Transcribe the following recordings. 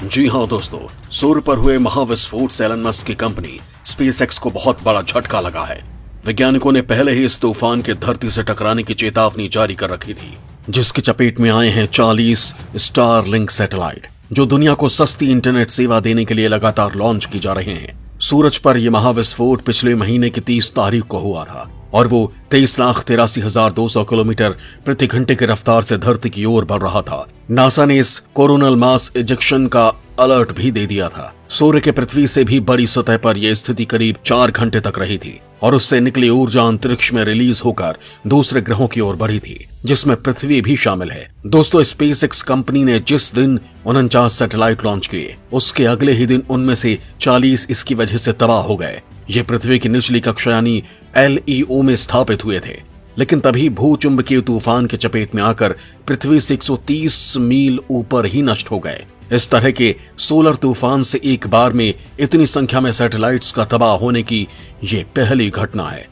जी हाँ दोस्तों, सूर्य पर हुए महाविस्फोट से एलन मस्क की कंपनी स्पेसएक्स को बहुत बड़ा झटका लगा है। वैज्ञानिकों ने पहले ही इस तूफान के धरती से टकराने की चेतावनी जारी कर रखी थी, जिसकी चपेट में आए हैं 40 स्टारलिंक सैटेलाइट, जो दुनिया को सस्ती इंटरनेट सेवा देने के लिए लगातार लॉन्च की जा रहे हैं। सूरज पर यह महाविस्फोट पिछले महीने की 30 तारीख को हुआ था और वो 23,83,200 किलोमीटर प्रति घंटे की रफ्तार से धरती की ओर बढ़ रहा था। नासा ने इस कोरोनल मास इजेक्शन का अलर्ट भी दे दिया था। सूर्य के पृथ्वी से भी बड़ी सतह पर यह स्थिति करीब 4 घंटे तक रही थी और उससे निकली ऊर्जा अंतरिक्ष में रिलीज होकर दूसरे ग्रहों की ओर बढ़ी थी, जिसमें पृथ्वी भी शामिल है। दोस्तों, स्पेसएक्स कंपनी ने जिस दिन 49 सैटेलाइट लॉन्च किए, उसके अगले ही दिन उनमें से 40 इसकी वजह से तबाह हो गए। ये पृथ्वी की निचली कक्षा यानी LEO में स्थापित हुए थे, लेकिन तभी भूचुंबकीय तूफान के चपेट में आकर पृथ्वी से 130 मील ऊपर ही नष्ट हो गए। इस तरह के सोलर तूफान से एक बार में इतनी संख्या में सैटेलाइट्स का तबाह होने की ये पहली घटना है।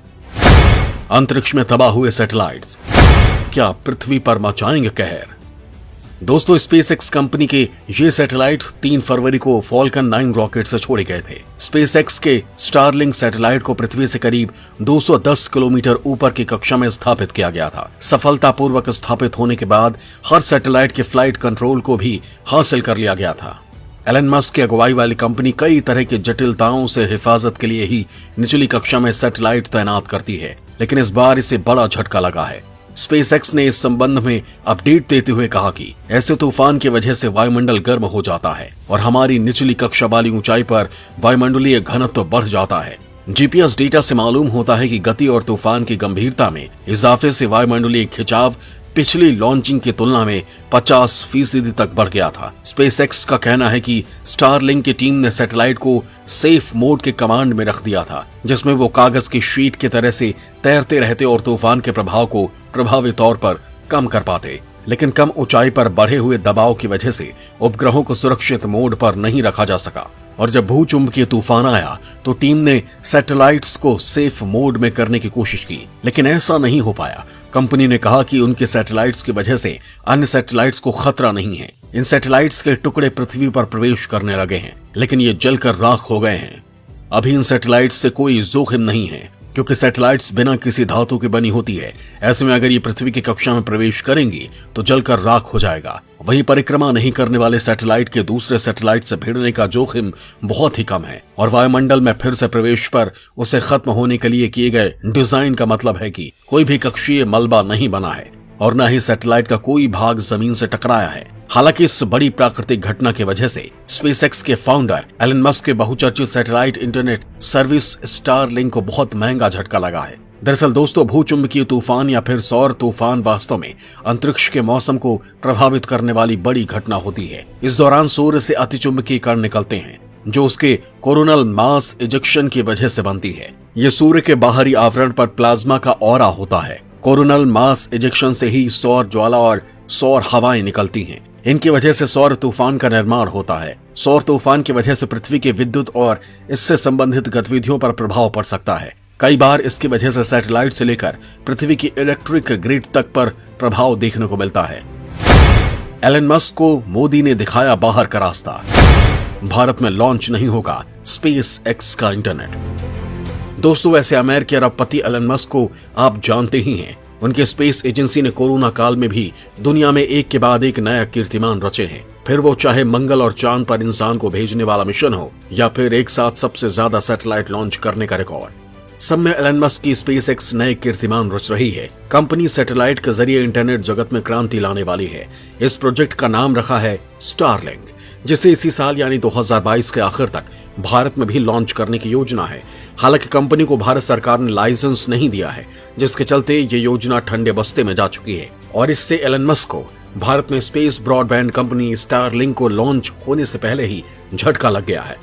अंतरिक्ष में तबाह हुए सैटेलाइट्स क्या पृथ्वी पर मचाएंगे कहर? दोस्तों, स्पेसएक्स कंपनी के ये सैटेलाइट 3 फरवरी को फॉल्कन 9 रॉकेट से छोड़े गए थे। स्पेसएक्स के स्टारलिंक सैटेलाइट को पृथ्वी से करीब 210 किलोमीटर ऊपर की कक्षा में स्थापित किया गया था। सफलतापूर्वक स्थापित होने के बाद हर सैटेलाइट के फ्लाइट कंट्रोल को भी हासिल कर लिया गया था। एलन मस्क की अगुवाई वाली कंपनी कई तरह की जटिलताओं से हिफाजत के लिए ही निचली कक्षा में सैटेलाइट तैनात करती है, लेकिन इस बार इसे बड़ा झटका लगा है। स्पेसएक्स ने इस संबंध में अपडेट देते हुए कहा कि ऐसे तूफान की वजह से वायुमंडल गर्म हो जाता है और हमारी निचली कक्षा वाली ऊंचाई पर वायुमंडलीय घनत्व बढ़ जाता है। GPS डेटा से मालूम होता है कि गति और तूफान की गंभीरता में इजाफे से वायुमंडलीय खिंचाव पिछली लॉन्चिंग की तुलना में 50% तक बढ़ गया था। स्पेसएक्स का कहना है कि स्टारलिंक की टीम ने सैटेलाइट को सेफ मोड के कमांड में रख दिया था, जिसमें वो कागज की शीट की तरह से तैरते रहते और तूफान के प्रभाव को प्रभावी तौर पर कम कर पाते। लेकिन कम ऊंचाई पर बढ़े हुए दबाव की वजह से उपग्रहों को सुरक्षित मोड पर नहीं रखा जा सका और जब भूचुंबकीय तूफान आया तो टीम ने सैटेलाइट्स को सेफ मोड में करने की कोशिश की, लेकिन ऐसा नहीं हो पाया। कंपनी ने कहा कि उनके सैटेलाइट्स की वजह से अन्य सैटेलाइट्स को खतरा नहीं है। इन सैटेलाइट्स के टुकड़े पृथ्वी पर प्रवेश करने लगे हैं, लेकिन ये जलकर राख हो गए हैं। अभी इन सैटेलाइट्स से कोई जोखिम नहीं है, क्योंकि सैटेलाइट्स बिना किसी धातु की बनी होती है। ऐसे में अगर ये पृथ्वी की कक्षा में प्रवेश करेंगी तो जलकर राख हो जाएगा। वहीं परिक्रमा नहीं करने वाले सैटेलाइट के दूसरे सैटेलाइट से भिड़ने का जोखिम बहुत ही कम है और वायुमंडल में फिर से प्रवेश पर उसे खत्म होने के लिए किए गए डिजाइन का मतलब है कि कोई भी कक्षीय मलबा नहीं बना है और न ही सैटेलाइट का कोई भाग जमीन से टकराया है। हालांकि इस बड़ी प्राकृतिक घटना की वजह से स्पेसएक्स के फाउंडर एलन मस्क के बहुचर्चित सैटेलाइट इंटरनेट सर्विस स्टारलिंक को बहुत महंगा झटका लगा है। दरअसल दोस्तों, भूचुंबकीय तूफान या फिर सौर तूफान वास्तव में अंतरिक्ष के मौसम को प्रभावित करने वाली बड़ी घटना होती है। इस दौरान सूर्य से अतिचुंबकीय कण निकलते हैं, जो उसके कोरोनल मास इजेक्शन की वजह से बनती है। ये सूर्य के बाहरी आवरण पर प्लाज्मा का ऑरा होता है। कोरोनल मास इजेक्शन से ही सौर ज्वाला और सौर हवाएं निकलती हैं। इनकी वजह से सौर तूफान का निर्माण होता है। सौर तूफान की वजह से पृथ्वी के विद्युत और इससे संबंधित गतिविधियों पर प्रभाव पड़ सकता है। कई बार इसकी वजह से सैटेलाइट से लेकर पृथ्वी की इलेक्ट्रिक ग्रिड तक पर प्रभाव देखने को मिलता है। एलन मस्क को मोदी ने दिखाया बाहर का रास्ता। भारत में लॉन्च नहीं होगा स्पेसएक्स का इंटरनेट। दोस्तों, वैसे अमेरिकी अरबपति एलन मस्क को आप जानते ही हैं। उनके स्पेस एजेंसी ने कोरोना काल में भी दुनिया में एक के बाद एक नया कीर्तिमान रचे हैं। फिर वो चाहे मंगल और चांद पर इंसान को भेजने वाला मिशन हो या फिर एक साथ सबसे ज्यादा सैटेलाइट लॉन्च करने का रिकॉर्ड, सब में एलन मस्क की स्पेसएक्स नए कीर्तिमान रच रही है। कंपनी सैटेलाइट के जरिए इंटरनेट जगत में क्रांति लाने वाली है। इस प्रोजेक्ट का नाम रखा है स्टारलिंक, जिसे इसी साल यानी 2022 के आखिर तक भारत में भी लॉन्च करने की योजना है। हालांकि कंपनी को भारत सरकार ने लाइसेंस नहीं दिया है, जिसके चलते ये योजना ठंडे बस्ते में जा चुकी है और इससे एलन मस्क को भारत में स्पेस ब्रॉडबैंड कंपनी स्टारलिंक को लॉन्च होने से पहले ही झटका लग गया है।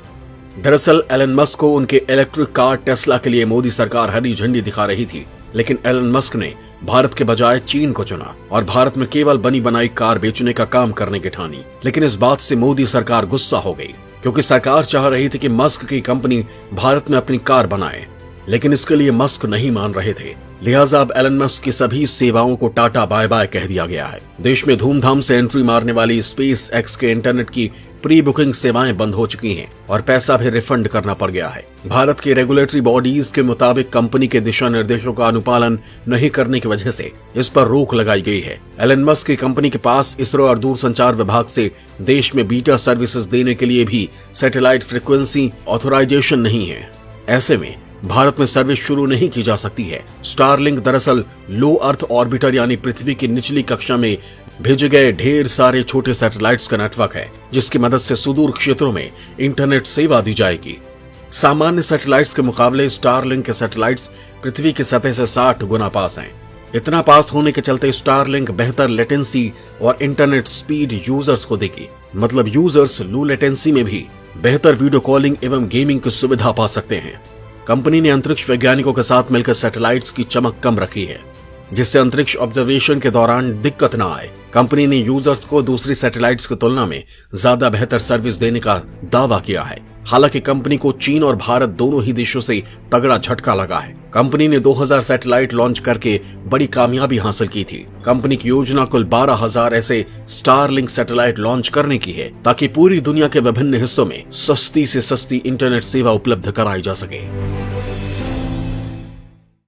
दरअसल एलन मस्क को उनके इलेक्ट्रिक कार टेस्ला के लिए मोदी सरकार हरी झंडी दिखा रही थी, लेकिन एलन मस्क ने भारत के बजाय चीन को चुना और भारत में केवल बनी बनाई कार बेचने का काम करने की ठानी। लेकिन इस बात से मोदी सरकार गुस्सा हो गई, क्योंकि सरकार चाह रही थी कि मस्क की कंपनी भारत में अपनी कार बनाए, लेकिन इसके लिए मस्क नहीं मान रहे थे। लिहाजा अब एलन मस्क की सभी सेवाओं को टाटा बाय बाय कह दिया गया है। देश में धूमधाम से एंट्री मारने वाली स्पेस एक्स के इंटरनेट की प्री बुकिंग सेवाएं बंद हो चुकी हैं और पैसा भी रिफंड करना पड़ गया है। भारत के रेगुलेटरी बॉडीज के मुताबिक कंपनी के दिशा निर्देशों का अनुपालन नहीं करने की वजह से इस पर रोक लगाई गई है। एलन मस्क की कंपनी के पास इसरो और दूरसंचार विभाग से देश में बीटा सर्विसेज देने के लिए भी सैटेलाइट फ्रीक्वेंसी ऑथोराइजेशन नहीं है। ऐसे में भारत में सर्विस शुरू नहीं की जा सकती है। स्टारलिंक दरअसल लो अर्थ ऑर्बिटर यानी पृथ्वी की निचली कक्षा में भेजे गए ढेर सारे छोटे सैटेलाइट्स का नेटवर्क है, जिसकी मदद से सुदूर क्षेत्रों में इंटरनेट सेवा दी जाएगी। सामान्य सैटेलाइट्स के मुकाबले स्टारलिंक के सैटेलाइट्स पृथ्वी की सतह से 60 गुना पास हैं। इतना पास होने के चलते स्टारलिंक बेहतर लेटेंसी और इंटरनेट स्पीड यूजर्स को देगी। मतलब यूजर्स लो लेटेंसी में भी बेहतर वीडियो कॉलिंग एवं गेमिंग की सुविधा पा सकते हैं। कंपनी ने अंतरिक्ष वैज्ञानिकों के साथ मिलकर सैटेलाइट्स की चमक कम रखी है, जिससे अंतरिक्ष ऑब्जर्वेशन के दौरान दिक्कत न आए। कंपनी ने यूजर्स को दूसरी सैटेलाइट्स की तुलना में ज्यादा बेहतर सर्विस देने का दावा किया है। हालांकि कंपनी को चीन और भारत दोनों ही देशों से तगड़ा झटका लगा है। कंपनी ने 2000 सैटेलाइट लॉन्च करके बड़ी कामयाबी हासिल की थी। कंपनी की योजना कुल 12,000 ऐसे स्टारलिंक सैटेलाइट लॉन्च करने की है, ताकि पूरी दुनिया के विभिन्न हिस्सों में सस्ती से सस्ती इंटरनेट सेवा उपलब्ध कराई जा सके।